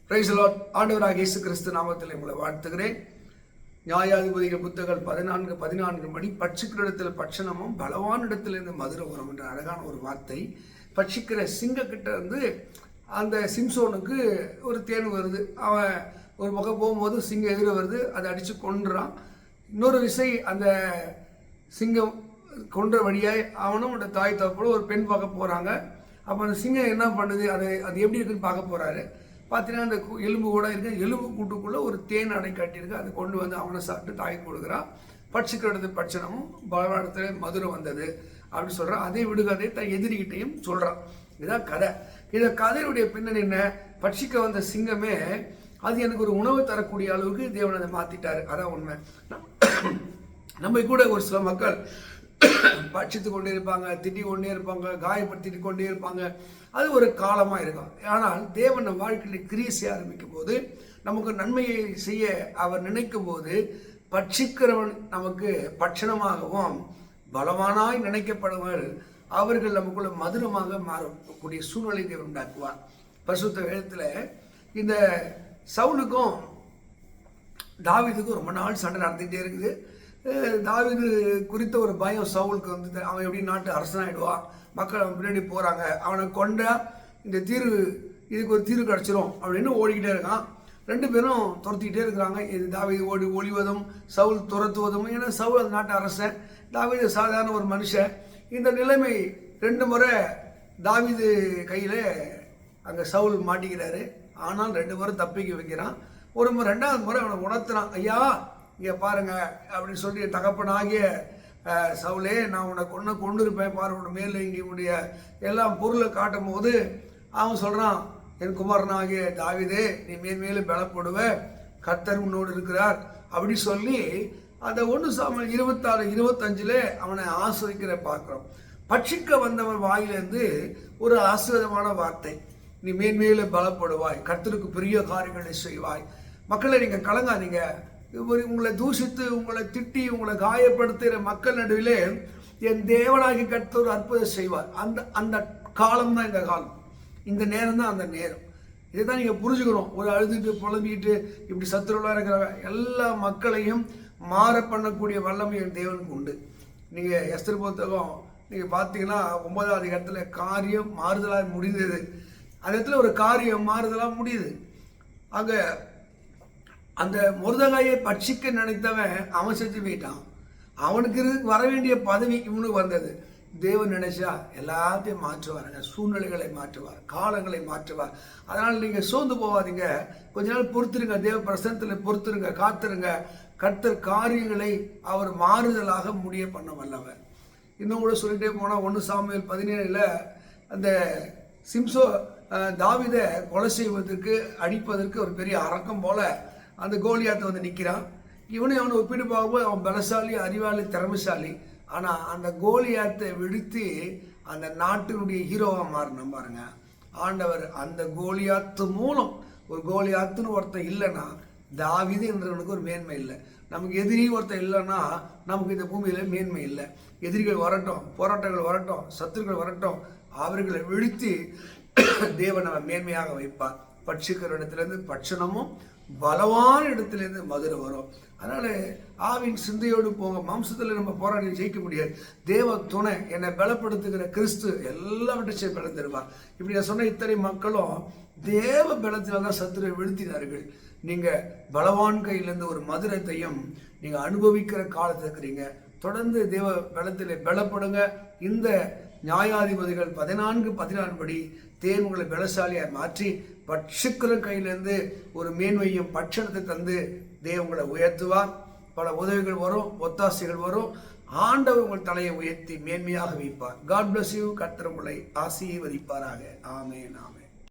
Praise the Lord. ஆண்டவராகிய இயேசு கிறிஸ்து நாமத்தில் உங்களை வாழ்த்துகிறேன். நியாயாதிபதிகள் புத்தகம் 14 படி பட்சிக்கிற இடத்துல பட்சணமும் பலவான இடத்திலிருந்து மதுரை வரும் என்ற அழகான ஒரு வார்த்தை. பட்சிக்கிற சிங்க கிட்ட இருந்து அந்த சிம்சோனுக்கு ஒரு தேன் வருது. அவன் ஒரு பக்கம் போகும்போது சிங்கம் எதிர வருது, அதை அடித்து கொன்றான். இன்னொரு விசை அந்த சிங்கம் கொன்ற வழியாய் அவனும் அந்த தாய் தகப்பனும் ஒரு பெண் பார்க்க போகிறாங்க. அப்போ அந்த சிங்கம் என்ன பண்ணுது, அது எப்படி இருக்குன்னு பார்க்க போகிறாரு. பார்த்தீங்கன்னா அந்த எலும்பு கூட இருக்கு, எலும்பு கூட்டுக்குள்ளே ஒரு தேன் அடை கட்டியிருக்கு. அதை கொண்டு வந்து அவனை சாப்பிட்டு தாய் கொடுக்குறான். பட்சிக்கிற இடத்து பட்சணமும் பலவாடத்துல மதுரை வந்தது அப்படின்னு சொல்கிறான். அதே விடுகதை தன் எதிரிகிட்டையும் சொல்கிறான். இதுதான் கதை. இந்த கதையுடைய பின்னணி என்ன? பட்சிக்க வந்த சிங்கமே அது எனக்கு ஒரு உணவு தரக்கூடிய அளவுக்கு தேவன் அதை மாற்றிட்டாரு. அதான் உண்மை. நம்ம கூட ஒரு சில மக்கள் பட்சித்து கொண்டே இருப்பாங்க, திட்டி கொண்டே இருப்பாங்க, காயப்படுத்திட்டு கொண்டே இருப்பாங்க. அது ஒரு காலமாக இருக்கும். ஆனால் தேவன் நம் வாழ்க்கையில் கிரியை செய்ய ஆரம்பிக்கும் போது, நமக்கு நன்மையை செய்ய அவர் நினைக்கும் போது, பட்சிக்கிறவன் நமக்கு பட்சணமாகவும் பலவானாய் நினைக்கப்படுவார்கள். அவர்கள் நமக்குள்ள மதுரமாக மாறக்கூடிய சூழ்நிலை தேவன் உண்டாக்குவார். பரிசுத்த வேதத்தில் இந்த சவுலுக்கும் தாவீதுக்கும் ரொம்ப நாள் சண்டை நடந்துகிட்டே இருக்குது. தாவீது குறித்த ஒரு பயம் சவுலுக்கு வந்து, அவன் எப்படி நாட்டு அரசனாயிடுவான், மக்கள் அவன் பின்னாடி போகிறாங்க, அவனை கொண்டா இந்த இதுக்கு ஒரு தீர்வு கிடச்சிரும் அப்படின்னு ஓடிக்கிட்டே இருக்கான். ரெண்டு பேரும் துரத்திக்கிட்டே இருக்கிறாங்க. இது தாவீது ஒளிவதும் சவுல் துரத்துவதும். ஏன்னா சவுல் அந்த நாட்டு அரசன், தாவீது சாதாரண ஒரு மனுஷன். இந்த நிலைமை 2 முறை தாவீது கையில் அங்கே சவுல் மாட்டிக்கிறாரு. ஆனால் 2 முறை தப்பிக்க வைக்கிறான். ஒரு முறை 2வது முறை அவனை உணர்த்துறான். ஐயா இங்கே பாருங்க அப்படின்னு சொல்லி, தகப்பனாகிய சவுலே, நான் உன்னை கொண்டு இருப்பேன் பாரு, உன் மேலே இங்கே உடைய எல்லாம் பொருளை காட்டும் போது அவன் சொல்கிறான், என் குமாரனாகிய தாவீதே, நீ மேன்மேலும் பலப்படுவ, கர்த்தர் உன்னோடு இருக்கிறார் அப்படி சொல்லி அந்த 1 சாமுவேல் 26-25 அவனை ஆசிரிக்கிற பார்க்குறோம். பட்சிக்க வந்தவன் வாயிலிருந்து ஒரு ஆசீர்வாதமான வார்த்தை, நீ மேன்மேலும் பலப்படுவாய், கர்த்தருக்கு பெரிய காரியங்களை செய்வாய். மக்களை நீங்கள் கலங்காதீங்க. உங்களை தூஷித்து, உங்களை திட்டி, உங்களை காயப்படுத்துகிற மக்கள் நடுவிலே என் தேவனாகி கர்த்தர் அற்புதம் செய்வார். அந்த காலம் தான் இந்த காலம், இந்த நேரம் தான் அந்த நேரம். இதை தான் நீங்கள் புரிஞ்சுக்கணும். ஒரு அழுதுட்டு புலம்பிக்கிட்டு இப்படி சத்துருவலாக இருக்கிற எல்லா மக்களையும் மாற பண்ணக்கூடிய வல்லமை என் தேவனுக்கு உண்டு. நீங்கள் எஸ்தர் புத்தகம் நீங்கள் பார்த்தீங்கன்னா 9வது அதிகாரத்தில் காரியம் மாறுதலாக முடிந்தது. அந்த இடத்துல ஒரு காரியம் மாறுதலாக முடியுது. அங்கே அந்த மொர்தெகாயை பட்சிக்க நினைத்தவன் அவன் செஞ்சு போயிட்டான். அவனுக்கு வர வேண்டிய பதவி இவனுக்கு வந்தது. தேவன் நினைச்சா எல்லாத்தையும் மாற்றுவாருங்க, சூழ்நிலைகளை மாற்றுவார், காலங்களை மாற்றுவார். அதனால் நீங்கள் சோர்ந்து போகாதீங்க, கொஞ்ச நாள் பொறுத்துருங்க, தேவ பிரசனத்தில் பொறுத்துருங்க, காத்துருங்க. கர்த்தர் காரியங்களை அவர் மாறுதலாக முடிய பண்ண வல்லவர். இன்னும் கூட சொல்லிட்டே போனால் 1 சாமுவேல் 17 அந்த தாவீதை கொலை செய்வதற்கு அடிப்பதற்கு ஒரு பெரிய அரக்கம் போல அந்த கோலியாத்தை வந்து நிற்கிறான். அவனை ஒப்பிட்டு பார்க்கும்போது அவன் பலசாலி, அறிவாளி, திறமைசாலி. ஆனால் அந்த கோலியாத்தை விடுத்து அந்த நாட்டினுடைய ஹீரோவாக மாறின பாருங்க ஆண்டவர். அந்த கோலியாத்து மூலம், ஒரு கோலியாத்துன்னு ஒருத்தன் இல்லைன்னா தாவீது என்றவனுக்கு ஒரு மேன்மை இல்லை. நமக்கு எதிரி ஒருத்தன் இல்லைன்னா நமக்கு இந்த பூமியில் மேன்மை இல்லை. எதிரிகள் வரட்டும், போராட்டங்கள் வரட்டும், சத்துருக்கள் வரட்டும், அவர்களை வீழ்த்தி தேவன் அவன் மேன்மையாக வைப்பார். பட்சிக்கிற இடத்துலேருந்து பட்சணமும் பலவான இடத்துலேருந்து மதுரை வரும். அதனால் ஆவின் சிந்தையோடு போங்க. மாம்சத்தில் நம்ம போராடி ஜெயிக்க முடியாது. தேவ துணை, என்னை பலப்படுத்துகிற கிறிஸ்து எல்லாவற்றையும் பலம் தருவார். இப்படி நான் சொன்ன இத்தனை மக்களும் தேவ பலத்தில் தான் சத்துரை வீழ்த்தினார்கள். நீங்கள் பலவான் கையிலேருந்து ஒரு மதுரத்தையும் நீங்கள் அனுபவிக்கிற காலத்தில் இருக்கிறீங்க. தொடர்ந்து தேவ பலத்தில் பலப்படுங்க. இந்த நியாயாதிபதிகள் 14 படி தேவன் உங்களை பலசாலியாக மாற்றி பட்சிக்கிற கையிலேருந்து ஒரு மேன்மையும் பட்சணத்தை தந்து தேவன் உங்களை உயர்த்துவார். பல உதவிகள் வரும், ஒத்தாசைகள் வரும். ஆண்டவர் உங்கள் தலையை உயர்த்தி மேன்மையாக வைப்பார். God bless you. கர்த்தர் உங்களை ஆசீர்வதிப்பாராக. ஆமென், ஆமென்.